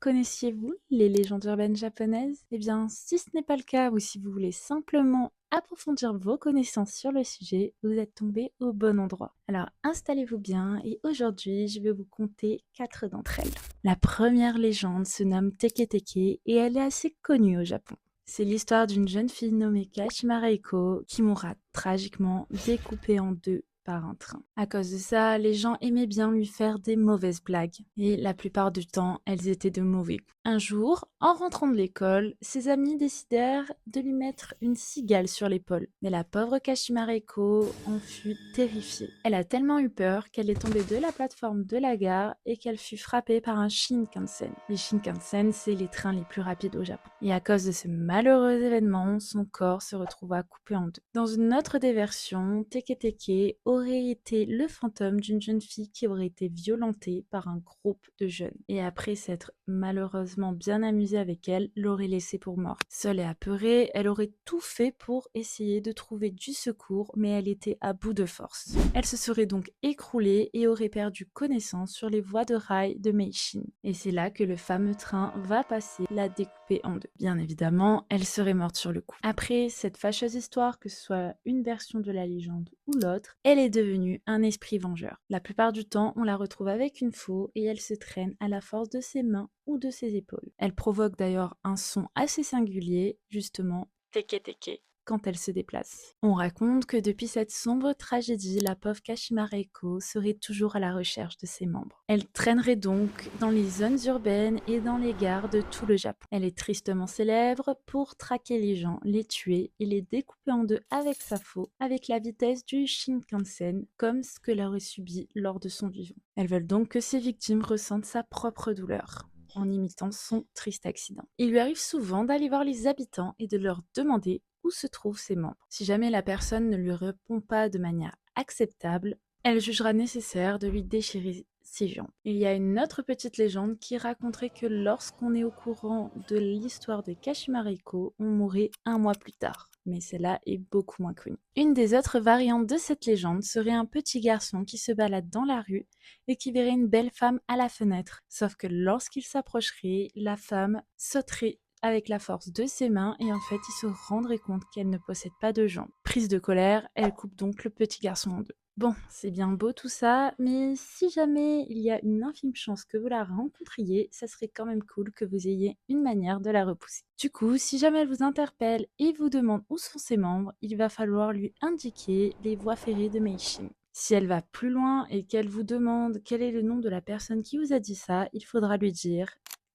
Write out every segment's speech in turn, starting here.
Connaissiez-vous les légendes urbaines japonaises? Eh bien, si ce n'est pas le cas ou si vous voulez simplement approfondir vos connaissances sur le sujet, vous êtes tombé au bon endroit. Alors installez-vous bien et aujourd'hui je vais vous conter 4 d'entre elles. La première légende se nomme Teke Teke et elle est assez connue au Japon. C'est l'histoire d'une jeune fille nommée Kashima Reiko qui mourra tragiquement découpée en deux par un train. À cause de ça, les gens aimaient bien lui faire des mauvaises blagues et la plupart du temps, elles étaient de mauvais goût. Un jour, en rentrant de l'école, ses amis décidèrent de lui mettre une cigale sur l'épaule. Mais la pauvre Kashima Reiko en fut terrifiée. Elle a tellement eu peur qu'elle est tombée de la plateforme de la gare et qu'elle fut frappée par un Shinkansen. Les Shinkansen, c'est les trains les plus rapides au Japon. Et à cause de ce malheureux événement, son corps se retrouva coupé en deux. Dans une autre des versions, Teke Teke aurait été le fantôme d'une jeune fille qui aurait été violentée par un groupe de jeunes. Et après s'être malheureusement bien amusée avec elle, l'aurait laissée pour morte. Seule et apeurée, elle aurait tout fait pour essayer de trouver du secours, mais elle était à bout de force. Elle se serait donc écroulée et aurait perdu connaissance sur les voies de rail de Meishin. Et c'est là que le fameux train va passer, la découper en deux. Bien évidemment, elle serait morte sur le coup. Après cette fâcheuse histoire, que ce soit une version de la légende ou l'autre, elle est devenue un esprit vengeur. La plupart du temps, on la retrouve avec une faux et elle se traîne à la force de ses mains ou de ses épaules. Elle provoque d'ailleurs un son assez singulier, justement, teke teke, quand elle se déplace. On raconte que depuis cette sombre tragédie, la pauvre Kashima Reiko serait toujours à la recherche de ses membres. Elle traînerait donc dans les zones urbaines et dans les gares de tout le Japon. Elle est tristement célèbre pour traquer les gens, les tuer et les découper en deux avec sa faux, avec la vitesse du Shinkansen, comme ce que l'aurait subi lors de son vivant. Elles veulent donc que ses victimes ressentent sa propre douleur en imitant son triste accident. Il lui arrive souvent d'aller voir les habitants et de leur demander où se trouvent ses membres. Si jamais la personne ne lui répond pas de manière acceptable, elle jugera nécessaire de lui déchirer ses jambes. Il y a une autre petite légende qui raconterait que lorsqu'on est au courant de l'histoire de Kashima Reiko, on mourrait un mois plus tard. Mais celle-là est beaucoup moins connue. Une des autres variantes de cette légende serait un petit garçon qui se balade dans la rue et qui verrait une belle femme à la fenêtre. Sauf que lorsqu'il s'approcherait, la femme sauterait avec la force de ses mains et en fait il se rendrait compte qu'elle ne possède pas de jambes. Prise de colère, elle coupe donc le petit garçon en deux. Bon, c'est bien beau tout ça, mais si jamais il y a une infime chance que vous la rencontriez, ça serait quand même cool que vous ayez une manière de la repousser. Du coup, si jamais elle vous interpelle et vous demande où sont ses membres, il va falloir lui indiquer les voies ferrées de Meishin. Si elle va plus loin et qu'elle vous demande quel est le nom de la personne qui vous a dit ça, il faudra lui dire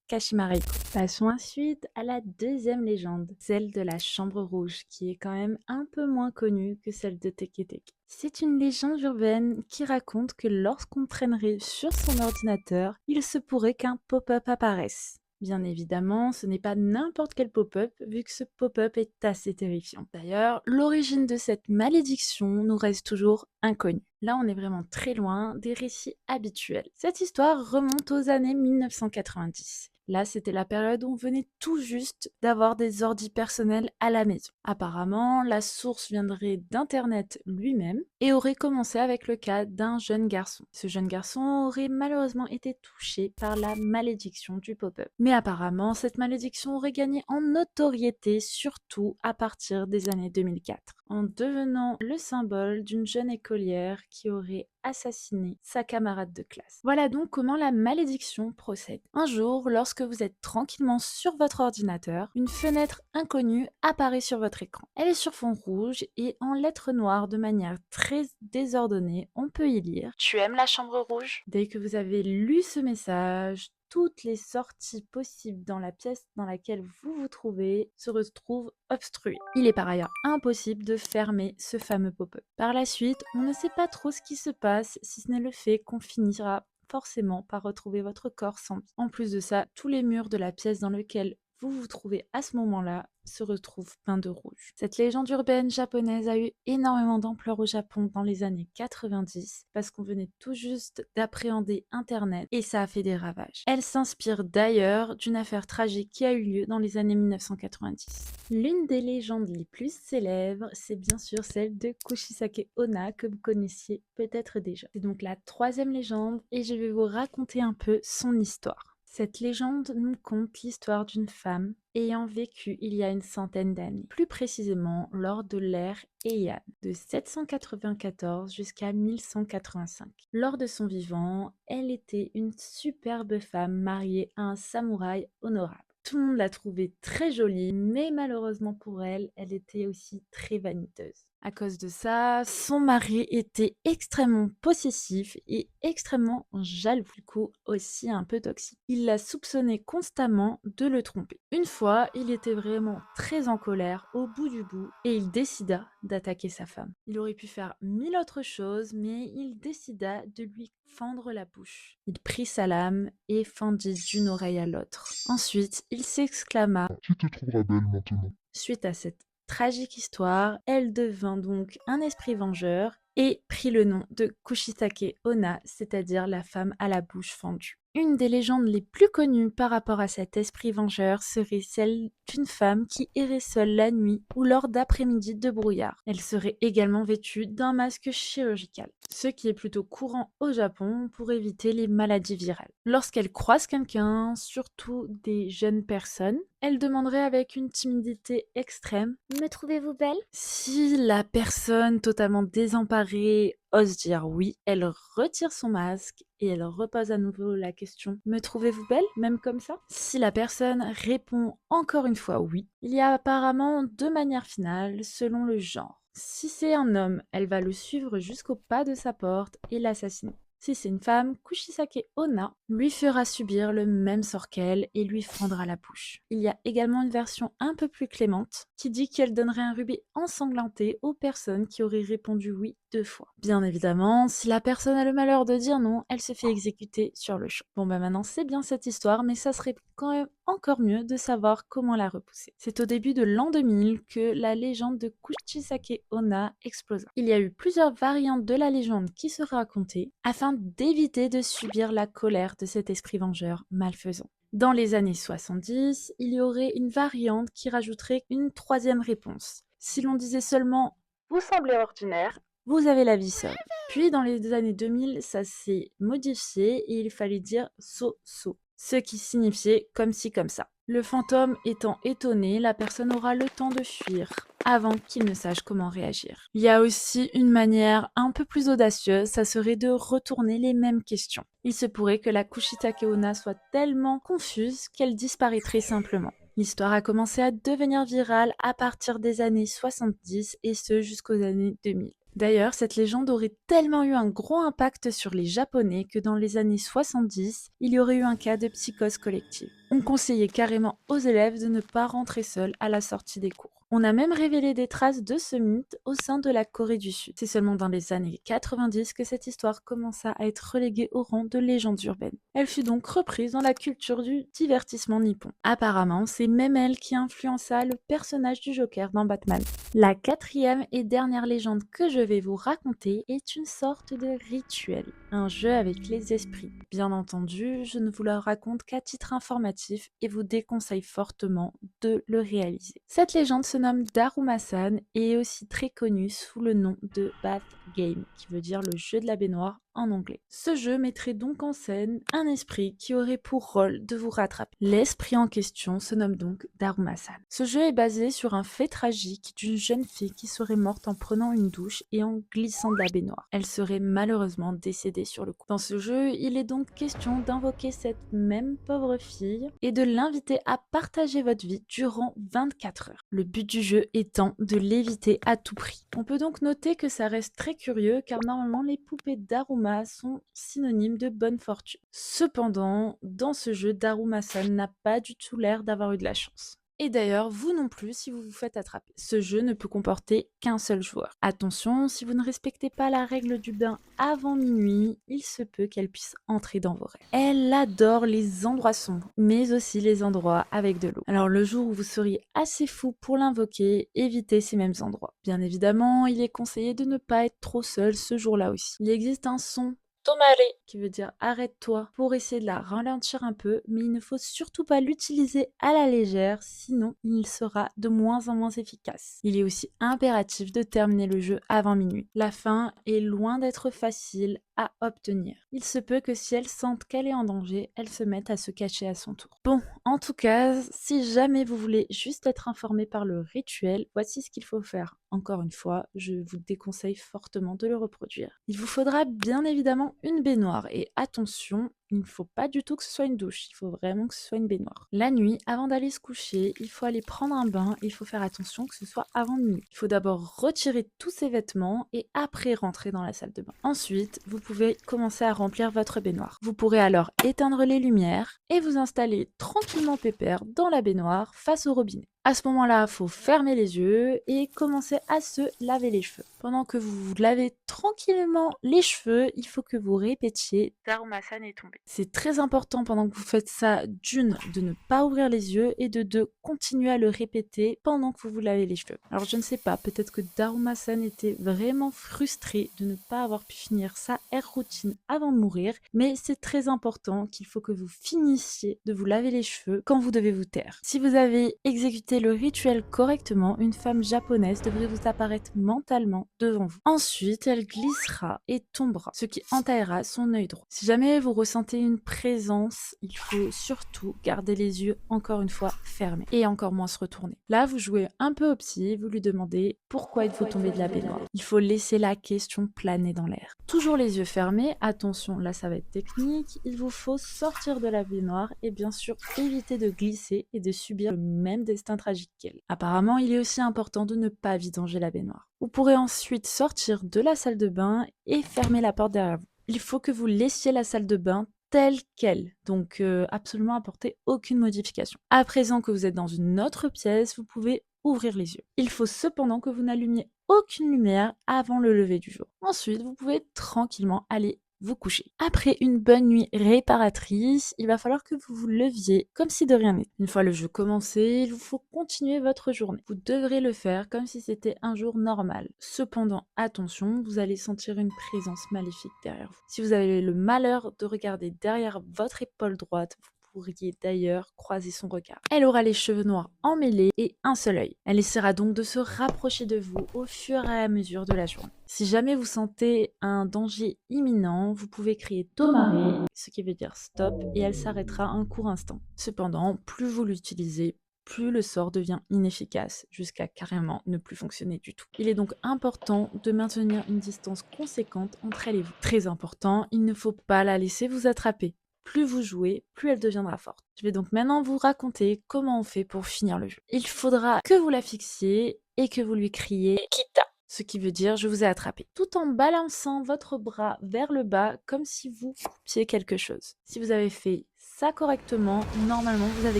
Kashima Reiko. Passons ensuite à la deuxième légende, celle de la chambre rouge, qui est quand même un peu moins connue que celle de Teke Teke. C'est une légende urbaine qui raconte que lorsqu'on traînerait sur son ordinateur, il se pourrait qu'un pop-up apparaisse. Bien évidemment, ce n'est pas n'importe quel pop-up, vu que ce pop-up est assez terrifiant. D'ailleurs, l'origine de cette malédiction nous reste toujours inconnue. Là, on est vraiment très loin des récits habituels. Cette histoire remonte aux années 1990. Là, c'était la période où on venait tout juste d'avoir des ordis personnels à la maison. Apparemment, la source viendrait d'Internet lui-même et aurait commencé avec le cas d'un jeune garçon. Ce jeune garçon aurait malheureusement été touché par la malédiction du pop-up. Mais apparemment, cette malédiction aurait gagné en notoriété, surtout à partir des années 2004, en devenant le symbole d'une jeune écolière qui aurait assassiné sa camarade de classe. Voilà donc comment la malédiction procède. Un jour, lorsque vous êtes tranquillement sur votre ordinateur, une fenêtre inconnue apparaît sur votre écran. Elle est sur fond rouge et en lettres noires de manière très désordonnée, on peut y lire Tu aimes la chambre rouge? Dès que vous avez lu ce message, toutes les sorties possibles dans la pièce dans laquelle vous vous trouvez se retrouvent obstruées. Il est par ailleurs impossible de fermer ce fameux pop-up. Par la suite, on ne sait pas trop ce qui se passe, si ce n'est le fait qu'on finira forcément par retrouver votre corps sans vie. En plus de ça, tous les murs de la pièce dans laquelle vous vous trouvez à ce moment-là se retrouvent peints de rouge. Cette légende urbaine japonaise a eu énormément d'ampleur au Japon dans les années 90 parce qu'on venait tout juste d'appréhender Internet et ça a fait des ravages. Elle s'inspire d'ailleurs d'une affaire tragique qui a eu lieu dans les années 1990. L'une des légendes les plus célèbres, c'est bien sûr celle de Kushisake Onna que vous connaissiez peut-être déjà. C'est donc la troisième légende et je vais vous raconter un peu son histoire. Cette légende nous conte l'histoire d'une femme ayant vécu il y a une centaine d'années, plus précisément lors de l'ère Heian, de 794 jusqu'à 1185. Lors de son vivant, elle était une superbe femme mariée à un samouraï honorable. Tout le monde l'a trouvée très jolie, mais malheureusement pour elle, elle était aussi très vaniteuse. À cause de ça, son mari était extrêmement possessif et extrêmement jaloux, du coup aussi un peu toxique. Il la soupçonnait constamment de le tromper. Une fois, il était vraiment très en colère, au bout du bout, et il décida d'attaquer sa femme. Il aurait pu faire mille autres choses, mais il décida de lui fendre la bouche. Il prit sa lame et fendit d'une oreille à l'autre. Ensuite, il s'exclama Qui te trouvera belle maintenant? Suite à cette tragique histoire, elle devint donc un esprit vengeur et prit le nom de Kushisake Onna, c'est-à-dire la femme à la bouche fendue. Une des légendes les plus connues par rapport à cet esprit vengeur serait celle d'une femme qui errait seule la nuit ou lors d'après-midi de brouillard. Elle serait également vêtue d'un masque chirurgical, ce qui est plutôt courant au Japon pour éviter les maladies virales. Lorsqu'elle croise quelqu'un, surtout des jeunes personnes, elle demanderait avec une timidité extrême: Me trouvez-vous belle? si la personne totalement désemparée ose dire oui, elle retire son masque et elle repose à nouveau la question: me trouvez-vous belle? Même comme ça? Si la personne répond encore une fois oui, il y a apparemment deux manières finales selon le genre. Si c'est un homme, elle va le suivre jusqu'au pas de sa porte et l'assassiner. Si c'est une femme, Kushisake Onna lui fera subir le même sort qu'elle et lui fendra la bouche. Il y a également une version un peu plus clémente qui dit qu'elle donnerait un rubis ensanglanté aux personnes qui auraient répondu oui 2 fois. Bien évidemment, si la personne a le malheur de dire non, elle se fait exécuter sur le champ. Bon maintenant c'est bien cette histoire, mais ça serait quand même encore mieux de savoir comment la repousser. C'est au début de l'an 2000 que la légende de Kushisake Onna explosa. Il y a eu plusieurs variantes de la légende qui se racontaient afin d'éviter de subir la colère de cet esprit vengeur malfaisant. Dans les années 70, il y aurait une variante qui rajouterait une troisième réponse. Si l'on disait seulement vous semblez ordinaire, vous avez la vie seule. Puis dans les années 2000, ça s'est modifié et il fallait dire so, ce qui signifiait comme ci comme ça. Le fantôme étant étonné, la personne aura le temps de fuir avant qu'il ne sache comment réagir. Il y a aussi une manière un peu plus audacieuse, ça serait de retourner les mêmes questions. Il se pourrait que la Kushisake Onna soit tellement confuse qu'elle disparaîtrait simplement. L'histoire a commencé à devenir virale à partir des années 70 et ce jusqu'aux années 2000. D'ailleurs, cette légende aurait tellement eu un gros impact sur les Japonais que dans les années 70, il y aurait eu un cas de psychose collective. On conseillait carrément aux élèves de ne pas rentrer seuls à la sortie des cours. On a même révélé des traces de ce mythe au sein de la Corée du Sud. C'est seulement dans les années 90 que cette histoire commença à être reléguée au rang de légende urbaine. Elle fut donc reprise dans la culture du divertissement nippon. Apparemment, c'est même elle qui influença le personnage du Joker dans Batman. La quatrième et dernière légende que je vais vous raconter est une sorte de rituel, un jeu avec les esprits. Bien entendu, je ne vous le raconte qu'à titre informatif et vous déconseille fortement de le réaliser. Cette légende se nomme Daruma-san et est aussi très connue sous le nom de Bath Game, qui veut dire le jeu de la baignoire en anglais. Ce jeu mettrait donc en scène un esprit qui aurait pour rôle de vous rattraper. L'esprit en question se nomme donc Daruma-san. Ce jeu est basé sur un fait tragique d'une jeune fille qui serait morte en prenant une douche et en glissant de la baignoire. Elle serait malheureusement décédée sur le coup. Dans ce jeu, il est donc question d'invoquer cette même pauvre fille et de l'inviter à partager votre vie durant 24 heures. Le but du jeu étant de l'éviter à tout prix. On peut donc noter que ça reste très curieux car normalement les poupées Daruma sont synonymes de bonne fortune. Cependant, dans ce jeu, Daruma-san n'a pas du tout l'air d'avoir eu de la chance. Et d'ailleurs, vous non plus si vous vous faites attraper. Ce jeu ne peut comporter qu'un seul joueur. Attention, si vous ne respectez pas la règle du bain avant minuit, il se peut qu'elle puisse entrer dans vos rêves. Elle adore les endroits sombres, mais aussi les endroits avec de l'eau. Alors le jour où vous seriez assez fou pour l'invoquer, évitez ces mêmes endroits. Bien évidemment, il est conseillé de ne pas être trop seul ce jour-là aussi. Il existe un son tomare, qui veut dire arrête-toi, pour essayer de la ralentir un peu, mais il ne faut surtout pas l'utiliser à la légère, sinon il sera de moins en moins efficace. Il est aussi impératif de terminer le jeu avant minuit. La fin est loin d'être facile à obtenir. Il se peut que si elle sente qu'elle est en danger, elle se mette à se cacher à son tour. Bon, en tout cas, si jamais vous voulez juste être informé par le rituel, voici ce qu'il faut faire. Encore une fois, je vous déconseille fortement de le reproduire. Il vous faudra bien évidemment une baignoire et attention, il ne faut pas du tout que ce soit une douche, il faut vraiment que ce soit une baignoire. La nuit, avant d'aller se coucher, il faut aller prendre un bain et il faut faire attention que ce soit avant minuit. Il faut d'abord retirer tous ses vêtements et après rentrer dans la salle de bain. Ensuite, vous pouvez commencer à remplir votre baignoire. Vous pourrez alors éteindre les lumières et vous installer tranquillement pépère dans la baignoire face au robinet. À ce moment-là, il faut fermer les yeux et commencer à se laver les cheveux. Pendant que vous vous lavez tranquillement les cheveux, il faut que vous répétiez Dharmasan est tombé. C'est très important pendant que vous faites ça, d'une, de ne pas ouvrir les yeux et de deux, continuer à le répéter pendant que vous vous lavez les cheveux. Alors je ne sais pas, peut-être que Dharmasan était vraiment frustré de ne pas avoir pu finir sa air routine avant de mourir, mais c'est très important qu'il faut que vous finissiez de vous laver les cheveux quand vous devez vous taire. Si vous avez exécuté le rituel correctement, une femme japonaise devrait vous apparaître mentalement devant vous. Ensuite, elle glissera et tombera, ce qui entaillera son œil droit. Si jamais vous ressentez une présence, il faut surtout garder les yeux encore une fois fermés et encore moins se retourner. Là, vous jouez un peu au psy, vous lui demandez pourquoi êtes-vous tombé de la baignoire. Il faut laisser la question planer dans l'air. Toujours les yeux fermés, attention, là ça va être technique, il vous faut sortir de la baignoire et bien sûr éviter de glisser et de subir le même destin tragique qu'elle. Apparemment, il est aussi important de ne pas vidanger la baignoire. Vous pourrez ensuite sortir de la salle de bain et fermer la porte derrière vous. Il faut que vous laissiez la salle de bain telle quelle, donc absolument apporter aucune modification. À présent que vous êtes dans une autre pièce, vous pouvez ouvrir les yeux. Il faut cependant que vous n'allumiez aucune lumière avant le lever du jour. Ensuite, vous pouvez tranquillement aller vous coucher. Après une bonne nuit réparatrice, il va falloir que vous vous leviez comme si de rien n'était. Une fois le jeu commencé, il vous faut continuer votre journée. Vous devrez le faire comme si c'était un jour normal. Cependant, attention, vous allez sentir une présence maléfique derrière vous. Si vous avez le malheur de regarder derrière votre épaule droite, vous pourriez d'ailleurs croiser son regard. Elle aura les cheveux noirs emmêlés et un seul œil. Elle essaiera donc de se rapprocher de vous au fur et à mesure de la journée. Si jamais vous sentez un danger imminent, vous pouvez crier Tomare, ce qui veut dire stop, et elle s'arrêtera un court instant. Cependant, plus vous l'utilisez, plus le sort devient inefficace, jusqu'à carrément ne plus fonctionner du tout. Il est donc important de maintenir une distance conséquente entre elle et vous. Très important, il ne faut pas la laisser vous attraper. Plus vous jouez, plus elle deviendra forte. Je vais donc maintenant vous raconter comment on fait pour finir le jeu. Il faudra que vous la fixiez et que vous lui criez Kita, ce qui veut dire je vous ai attrapé, tout en balançant votre bras vers le bas comme si vous coupiez quelque chose. Si vous avez fait ça correctement, normalement vous avez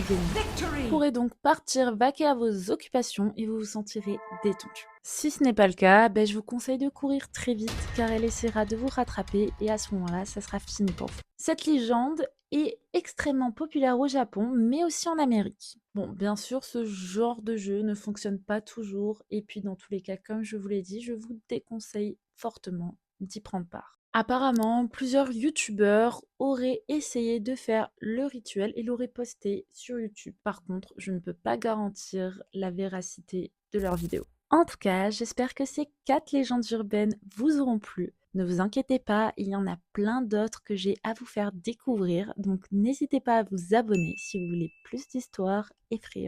gagné. Vous pourrez donc partir vaquer à vos occupations et vous vous sentirez détendu. Si ce n'est pas le cas, je vous conseille de courir très vite car elle essaiera de vous rattraper et à ce moment-là, ça sera fini pour vous. Cette légende est extrêmement populaire au Japon, mais aussi en Amérique. Bon, bien sûr, ce genre de jeu ne fonctionne pas toujours, et puis dans tous les cas, comme je vous l'ai dit, je vous déconseille fortement d'y prendre part. Apparemment, plusieurs youtubeurs auraient essayé de faire le rituel et l'auraient posté sur YouTube. Par contre, je ne peux pas garantir la véracité de leurs vidéos. En tout cas, j'espère que ces 4 légendes urbaines vous auront plu. Ne vous inquiétez pas, il y en a plein d'autres que j'ai à vous faire découvrir, donc n'hésitez pas à vous abonner si vous voulez plus d'histoires effrayantes.